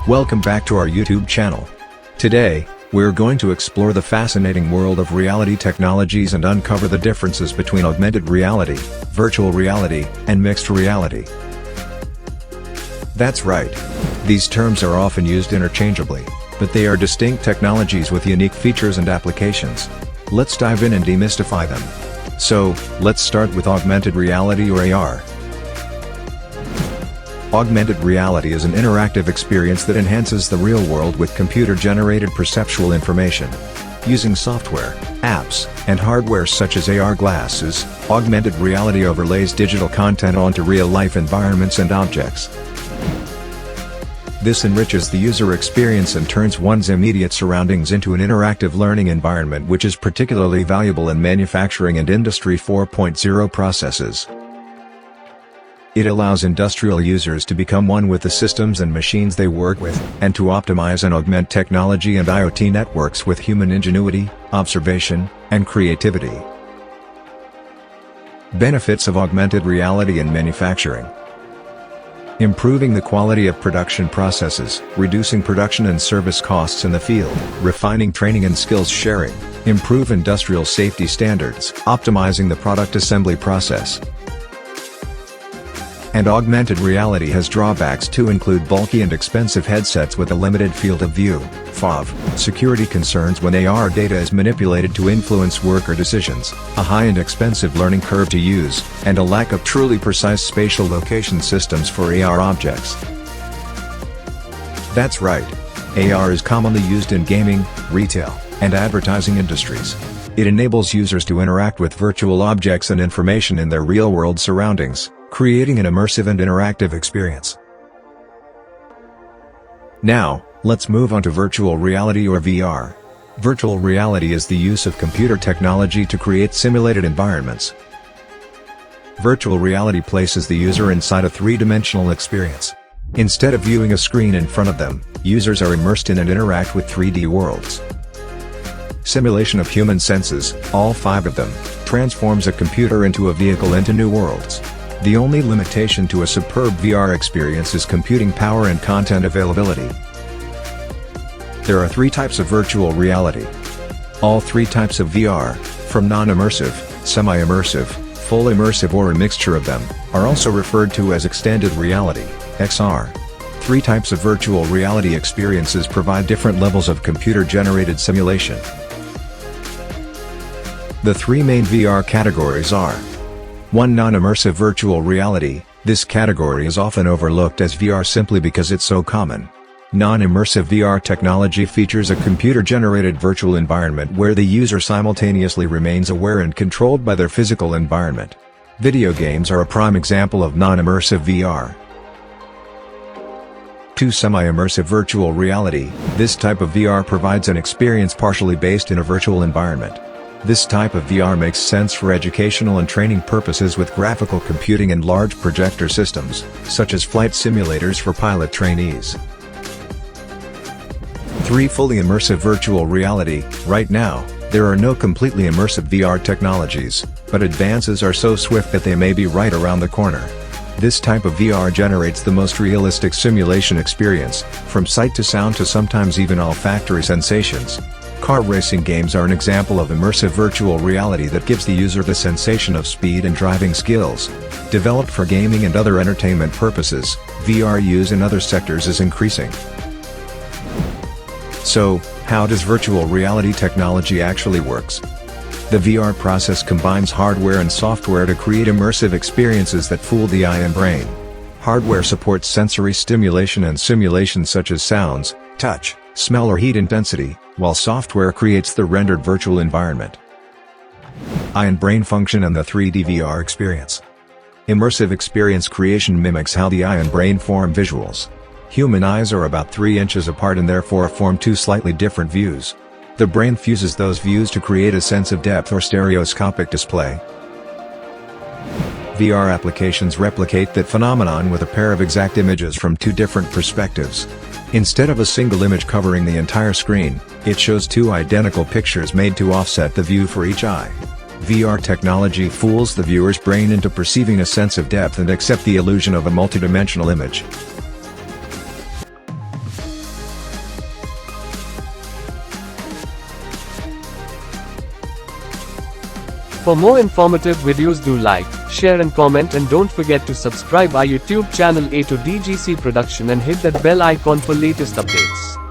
Welcome back to our YouTube channel. Today, we're going to explore the fascinating world of reality technologies and uncover the differences between augmented reality, virtual reality, and mixed reality. That's right. These terms are often used interchangeably, but they are distinct technologies with unique features and applications. Let's dive in and demystify them. So, let's start with augmented reality or AR. Augmented reality is an interactive experience that enhances the real world with computer-generated perceptual information. Using software, apps, and hardware such as AR glasses, augmented reality overlays digital content onto real-life environments and objects. This enriches the user experience and turns one's immediate surroundings into an interactive learning environment, which is particularly valuable in manufacturing and Industry 4.0 processes. It allows industrial users to become one with the systems and machines they work with, and to optimize and augment technology and IoT networks with human ingenuity, observation, and creativity. Benefits of augmented reality in manufacturing: improving the quality of production processes, reducing production and service costs in the field, refining training and skills sharing, improve industrial safety standards, optimizing the product assembly process. And augmented reality has drawbacks to include bulky and expensive headsets with a limited field of view, FOV, security concerns when AR data is manipulated to influence worker decisions, a high and expensive learning curve to use, and a lack of truly precise spatial location systems for AR objects. That's right. AR is commonly used in gaming, retail, and advertising industries. It enables users to interact with virtual objects and information in their real-world surroundings, creating an immersive and interactive experience. Now, let's move on to virtual reality or VR. Virtual reality is the use of computer technology to create simulated environments. Virtual reality places the user inside a three-dimensional experience. Instead of viewing a screen in front of them, users are immersed in and interact with 3D worlds. Simulation of human senses, all 5 of them, transforms a computer into a vehicle into new worlds. The only limitation to a superb VR experience is computing power and content availability. There are 3 types of virtual reality. All 3 types of VR, from non-immersive, semi-immersive, full immersive or a mixture of them, are also referred to as extended reality, XR. 3 types of virtual reality experiences provide different levels of computer-generated simulation. The 3 main VR categories are: 1. Non-immersive virtual reality. This category is often overlooked as VR simply because it's so common. Non-immersive VR technology features a computer-generated virtual environment where the user simultaneously remains aware and controlled by their physical environment. Video games are a prime example of non-immersive VR. 2. Semi-immersive virtual reality. This type of VR provides an experience partially based in a virtual environment. This type of VR makes sense for educational and training purposes with graphical computing and large projector systems, such as flight simulators for pilot trainees. 3. Fully immersive virtual reality. Right now, there are no completely immersive VR technologies, but advances are so swift that they may be right around the corner. This type of VR generates the most realistic simulation experience, from sight to sound to sometimes even olfactory sensations. Car racing games are an example of immersive virtual reality that gives the user the sensation of speed and driving skills. Developed for gaming and other entertainment purposes, VR use in other sectors is increasing. So, how does virtual reality technology actually works? The VR process combines hardware and software to create immersive experiences that fool the eye and brain. Hardware supports sensory stimulation and simulation such as sounds, touch, smell or heat intensity, while software creates the rendered virtual environment. Eye and brain function and the 3D VR experience. Immersive experience creation mimics how the eye and brain form visuals. Human eyes are about 3 inches apart and therefore form 2 slightly different views. The brain fuses those views to create a sense of depth or stereoscopic display. VR applications replicate that phenomenon with a pair of exact images from 2 different perspectives. Instead of a single image covering the entire screen, it shows 2 identical pictures made to offset the view for each eye. VR technology fools the viewer's brain into perceiving a sense of depth and accept the illusion of a multidimensional image. For more informative videos, do like, share and comment, and don't forget to subscribe our YouTube channel A to DGC Production and hit that bell icon for latest updates.